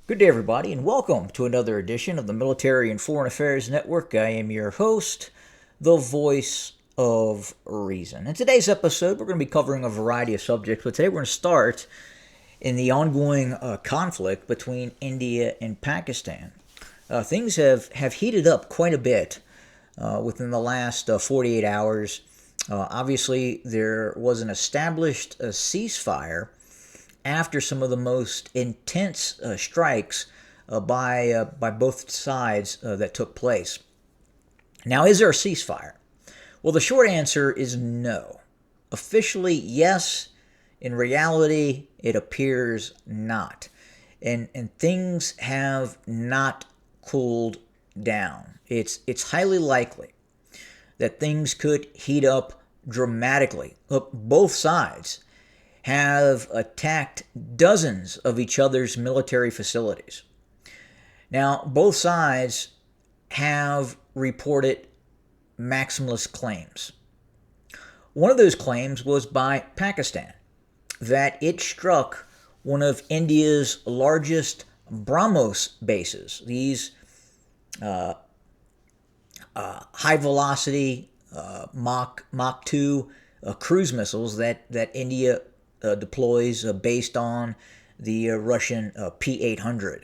Good day, everybody, and welcome to another edition of the Military and Foreign Affairs Network. I am your host, the voice of reason. In today's episode, we're going to be covering a variety of subjects, but today we're going to start in the ongoing conflict between India and Pakistan. Things have heated up quite a bit within the last 48 hours. Obviously, there was an established ceasefire after some of the most intense strikes by both sides that took place. Now, is there a ceasefire? Well, the short answer is no. Officially, yes. In reality, it appears not. And things have not cooled down. It's highly likely that things could heat up dramatically. Look, both sides have attacked dozens of each other's military facilities. Now, both sides have reported maximalist claims. One of those claims was by Pakistan, that it struck one of India's largest BrahMos bases, these high-velocity Mach 2 cruise missiles that India deploys based on the Russian P-800.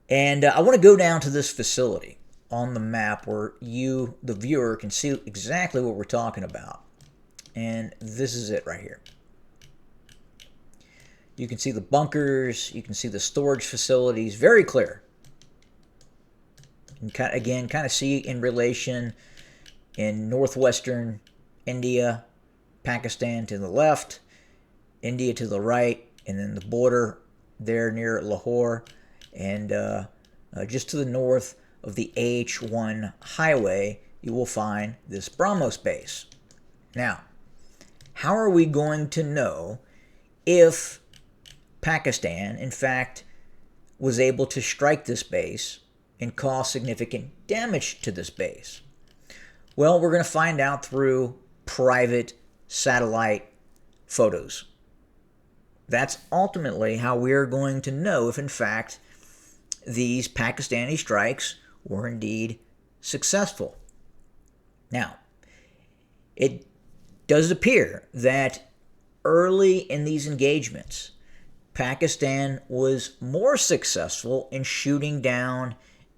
And I want to go down to this facility on the map where you, the viewer, can see exactly what we're talking about. And this is it right here. You can see the bunkers. You can see the storage facilities. Very clear. You can kind of see in relation in northwestern India, Pakistan to the left, India to the right, and then the border there near Lahore, and just to the north of the AH-1 highway, you will find this BrahMos base. Now, how are we going to know if Pakistan, in fact, was able to strike this base and cause significant damage to this base? Well, we're going to find out through private satellite photos. That's ultimately how we're going to know if, in fact, these Pakistani strikes were indeed successful. Now, it does appear that early in these engagements, Pakistan was more successful in shooting down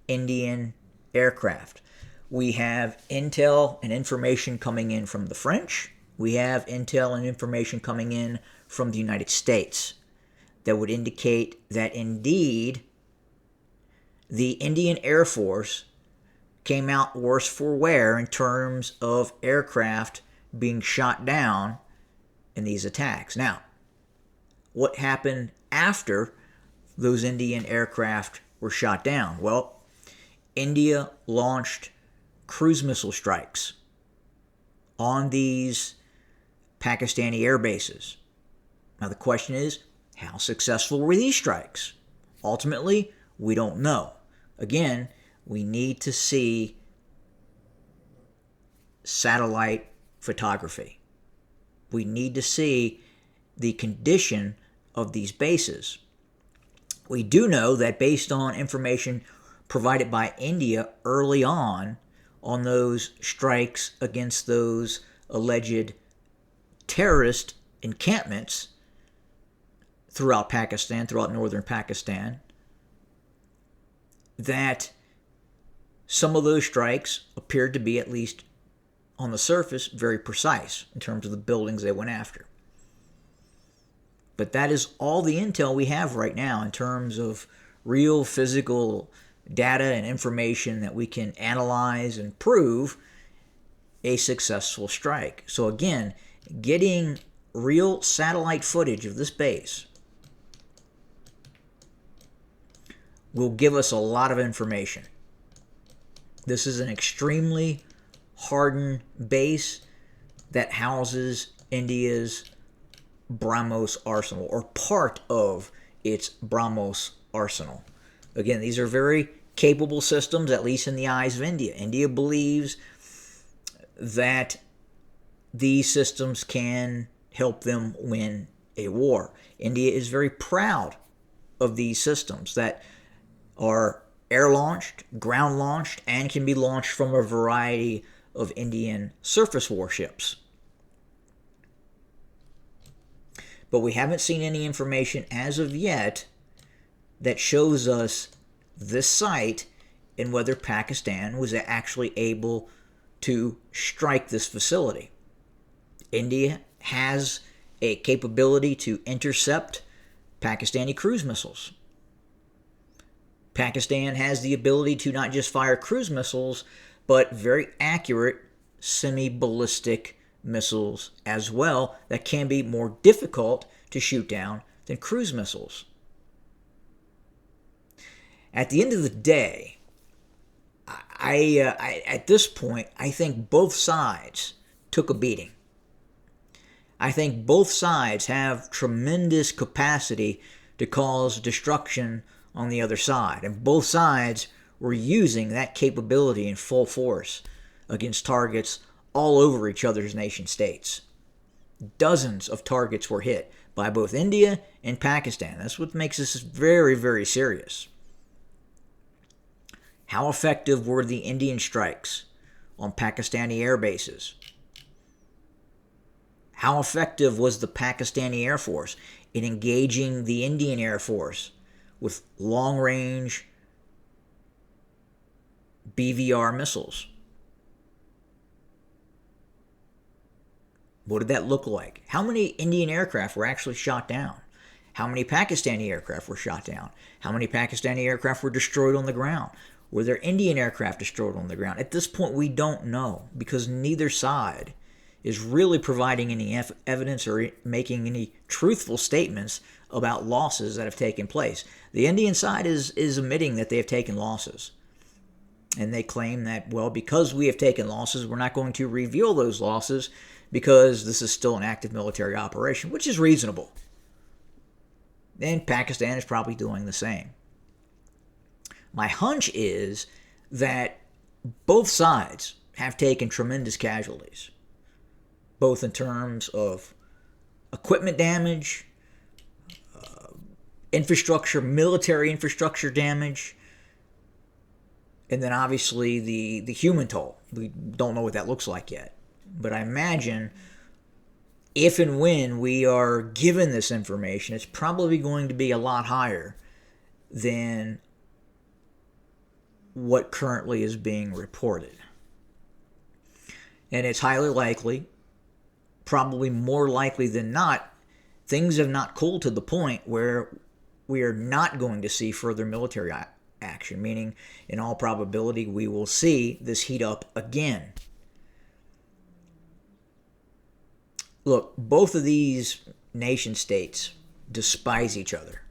Indian aircraft. We have intel and information coming in from the French. We have intel and information coming in from the United States that would indicate that indeed the Indian Air Force came out worse for wear in terms of aircraft being shot down in these attacks. Now, what happened after those Indian aircraft were shot down? Well, India launched cruise missile strikes on these Pakistani air bases. Now, the question is, how successful were these strikes? Ultimately, we don't know. Again, we need to see satellite photography. We need to see the condition of these bases. We do know that based on information provided by India early on those strikes against those alleged terrorist encampments throughout Pakistan, throughout northern Pakistan, that some of those strikes appeared to be, at least on the surface, very precise in terms of the buildings they went after. But that is all the intel we have right now in terms of real physical data and information that we can analyze and prove a successful strike. So again, getting real satellite footage of this base will give us a lot of information. This is an extremely hardened base that houses India's BrahMos arsenal, or part of its BrahMos arsenal. Again, these are very capable systems, at least in the eyes of India. India believes that these systems can help them win a war. India is very proud of these systems that are air-launched, ground-launched, and can be launched from a variety of Indian surface warships. But we haven't seen any information as of yet that shows us this site and whether Pakistan was actually able to strike this facility. India has a capability to intercept Pakistani cruise missiles. Pakistan has the ability to not just fire cruise missiles, but very accurate semi-ballistic missiles as well that can be more difficult to shoot down than cruise missiles. At the end of the day, at this point, I think both sides took a beating. I think both sides have tremendous capacity to cause destruction on the other side. And both sides were using that capability in full force against targets all over each other's nation states. Dozens of targets were hit by both India and Pakistan. That's what makes this very, very serious. How effective were the Indian strikes on Pakistani air bases? How effective was the Pakistani Air Force in engaging the Indian Air Force with long-range BVR missiles? What did that look like? How many Indian aircraft were actually shot down? How many Pakistani aircraft were shot down? How many Pakistani aircraft were destroyed on the ground? Were there Indian aircraft destroyed on the ground? At this point, we don't know because neither side is really providing any evidence or making any truthful statements about losses that have taken place. The Indian side is admitting that they have taken losses. And they claim that, well, because we have taken losses, we're not going to reveal those losses because this is still an active military operation, which is reasonable. And Pakistan is probably doing the same. My hunch is that both sides have taken tremendous casualties, both in terms of equipment damage, infrastructure, military infrastructure damage, and then obviously the human toll. We don't know what that looks like yet. But I imagine if and when we are given this information, it's probably going to be a lot higher than what currently is being reported. And it's highly likely, probably more likely than not, things have not cooled to the point where we are not going to see further military action, meaning in all probability we will see this heat up again. Look, both of these nation states despise each other.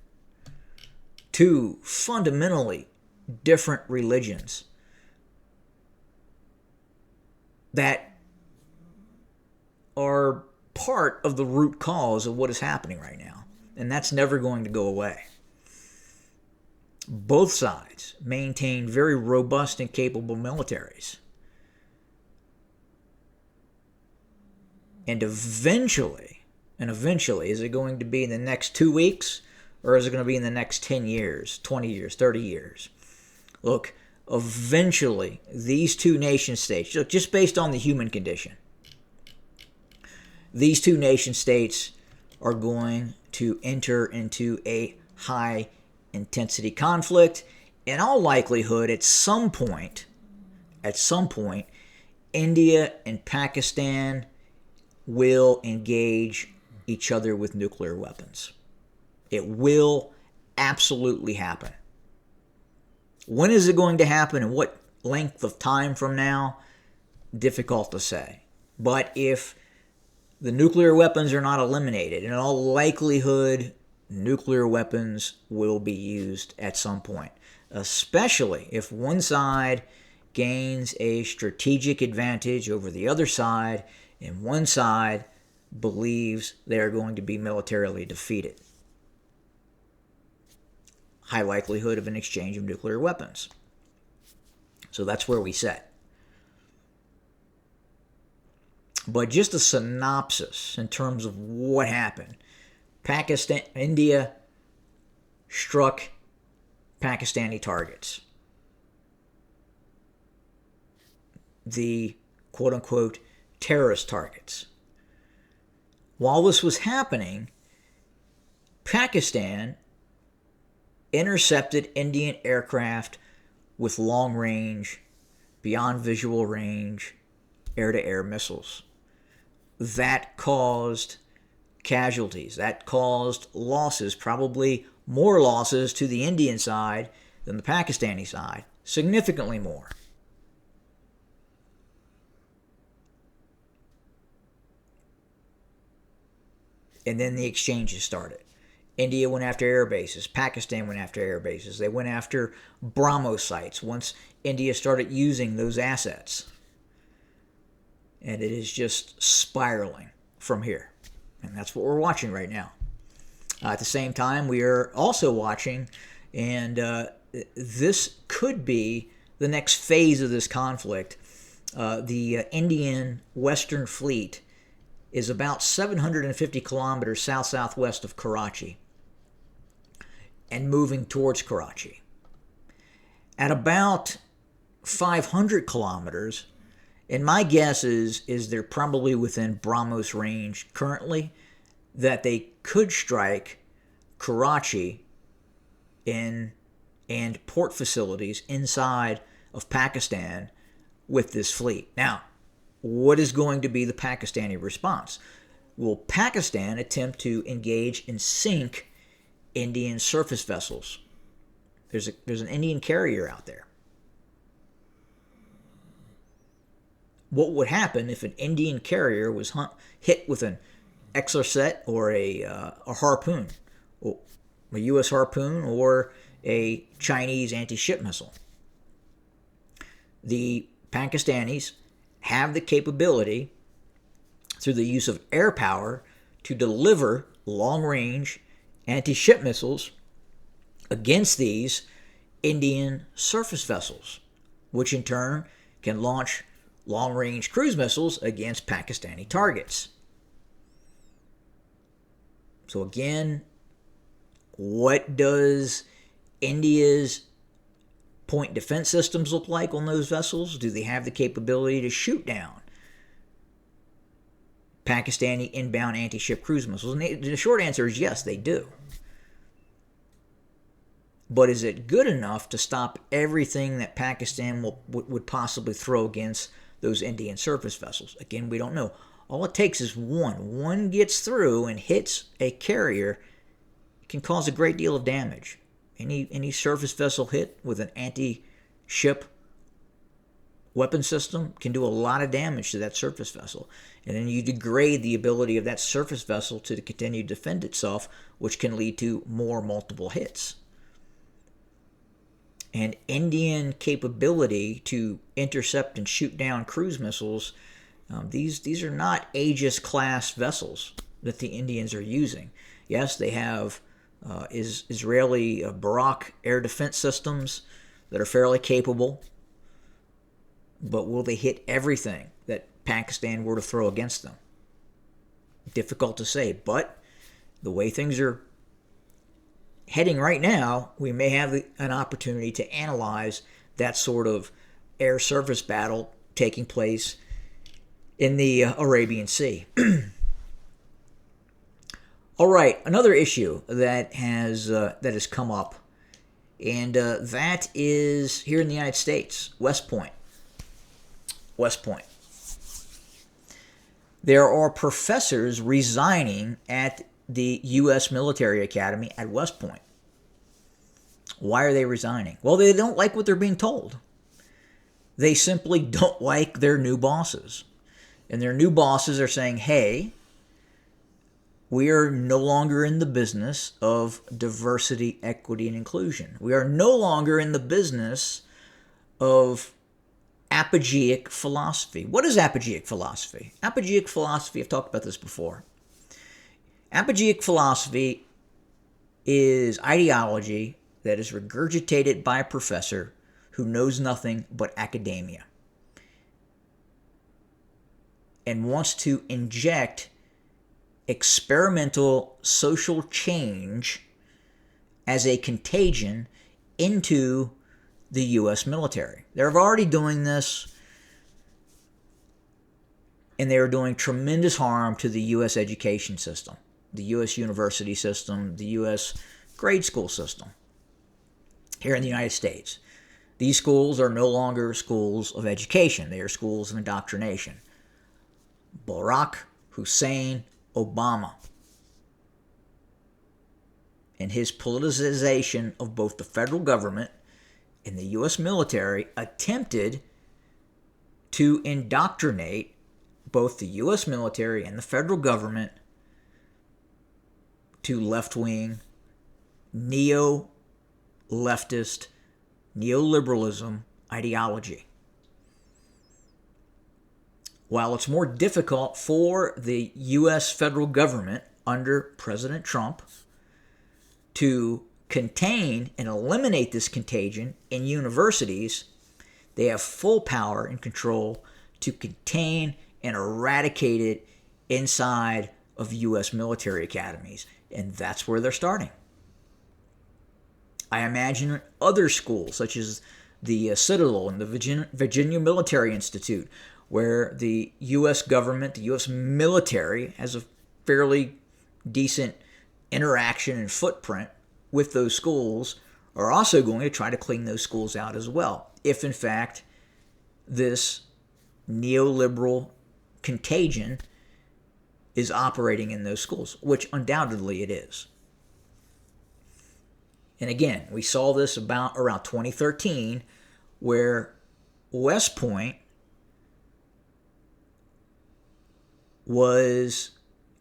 Two fundamentally different religions that are part of the root cause of what is happening right now. And that's never going to go away. Both sides maintain very robust and capable militaries. And eventually, is it going to be in the next 2 weeks? Or is it going to be in the next 10 years, 20 years, 30 years? Look, eventually, these two nation states, look, just based on the human condition, these two nation states are going to enter into a high-intensity conflict. In all likelihood, at some point, India and Pakistan will engage each other with nuclear weapons. It will absolutely happen. When is it going to happen and what length of time from now? Difficult to say. But if the nuclear weapons are not eliminated, in all likelihood, nuclear weapons will be used at some point, especially if one side gains a strategic advantage over the other side and one side believes they are going to be militarily defeated. High likelihood of an exchange of nuclear weapons. So that's where we sit. But just a synopsis in terms of what happened. Pakistan, India struck Pakistani targets. The quote-unquote terrorist targets. While this was happening, Pakistan intercepted Indian aircraft with long-range, beyond visual range, air-to-air missiles. That caused casualties. That caused losses, probably more losses to the Indian side than the Pakistani side, significantly more. And then the exchanges started. India went after air bases. Pakistan went after air bases. They went after BrahMos sites once India started using those assets. And it is just spiraling from here. And that's what we're watching right now. At the same time, we are also watching, and this could be the next phase of this conflict. The Indian Western Fleet is about 750 kilometers south-southwest of Karachi and moving towards Karachi. At about 500 kilometers, and my guess is they're probably within BrahMos range currently, that they could strike Karachi and port facilities inside of Pakistan with this fleet. Now, what is going to be the Pakistani response? Will Pakistan attempt to engage and sink Indian surface vessels? There's an Indian carrier out there. What would happen if an Indian carrier was hit with an Exocet or a harpoon, or a U.S. harpoon, or a Chinese anti-ship missile? The Pakistanis have the capability, through the use of air power, to deliver long-range anti-ship missiles against these Indian surface vessels, which in turn can launch long-range cruise missiles against Pakistani targets. So again, what does India's point defense systems look like on those vessels? Do they have the capability to shoot down Pakistani inbound anti-ship cruise missiles? And the short answer is yes, they do. But is it good enough to stop everything that Pakistan would possibly throw against those Indian surface vessels? Again, we don't know. All it takes is one. One gets through and hits a carrier. It can cause a great deal of damage. Any surface vessel hit with an anti-ship weapon system can do a lot of damage to that surface vessel. And then you degrade the ability of that surface vessel to continue to defend itself, which can lead to more multiple hits. And Indian capability to intercept and shoot down cruise missiles, these are not Aegis-class vessels that the Indians are using. Yes, they have Israeli Barak air defense systems that are fairly capable, but will they hit everything that Pakistan were to throw against them? Difficult to say, but the way things are heading right now, we may have an opportunity to analyze that sort of air-surface battle taking place in the Arabian Sea. All right, another issue that has come up, and that is here in the United States, West Point. West Point. There are professors resigning at the U.S. Military Academy at West Point. Why are they resigning? Well, they don't like what they're being told. They simply don't like their new bosses. And their new bosses are saying, hey, we are no longer in the business of diversity, equity, and inclusion. We are no longer in the business of apogeic philosophy. What is apogeic philosophy? Apogeic philosophy, I've talked about this before. Apogeic philosophy is ideology that is regurgitated by a professor who knows nothing but academia and wants to inject experimental social change as a contagion into the U.S. military. They're already doing this, and they are doing tremendous harm to the U.S. education system, the U.S. university system, the U.S. grade school system here in the United States. These schools are no longer schools of education. They are schools of indoctrination. Barack Hussein Obama and his politicization of both the federal government and the U.S. military attempted to indoctrinate both the U.S. military and the federal government to left-wing, neo-leftist, neoliberalism ideology. While it's more difficult for the U.S. federal government under President Trump to contain and eliminate this contagion in universities, they have full power and control to contain and eradicate it inside of U.S. military academies. And that's where they're starting. I imagine other schools, such as the Citadel and the Virginia Military Institute, where the U.S. government, the U.S. military, has a fairly decent interaction and footprint with those schools, are also going to try to clean those schools out as well, if in fact this neoliberal contagion is operating in those schools, which undoubtedly it is. And again, we saw this about around 2013, where West Point was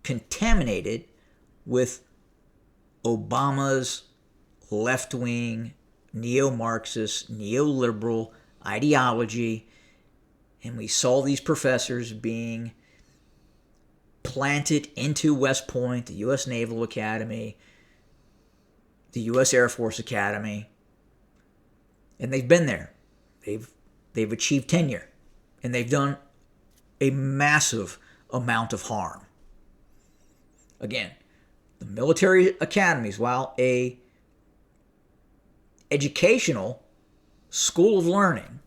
contaminated with Obama's left-wing, neo-Marxist, neoliberal ideology. And we saw these professors being planted into West Point, the U.S. Naval Academy, the U.S. Air Force Academy. And they've been there. They've achieved tenure. And they've done a massive amount of harm. Again, the military academies, while a educational school of learning,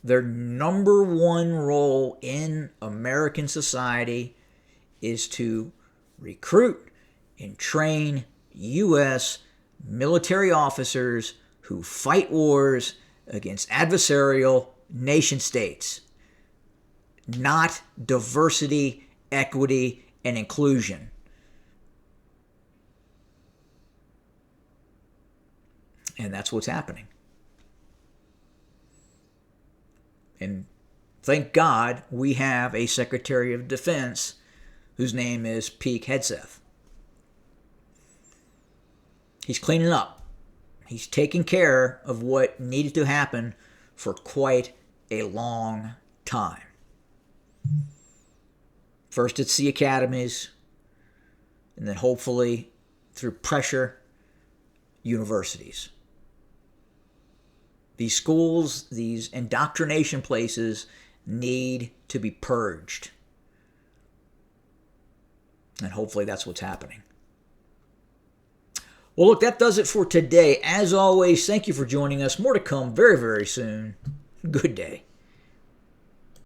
their number one role in American society is to recruit and train U.S. military officers who fight wars against adversarial nation states, not diversity, equity, and inclusion. And that's what's happening. And thank God we have a Secretary of Defense whose name is Pete Hegseth. He's cleaning up. He's taking care of what needed to happen for quite a long time. First it's the academies, and then hopefully through pressure, universities. These schools, these indoctrination places need to be purged. And hopefully that's what's happening. Well, look, that does it for today. As always, thank you for joining us. More to come very, very soon. Good day.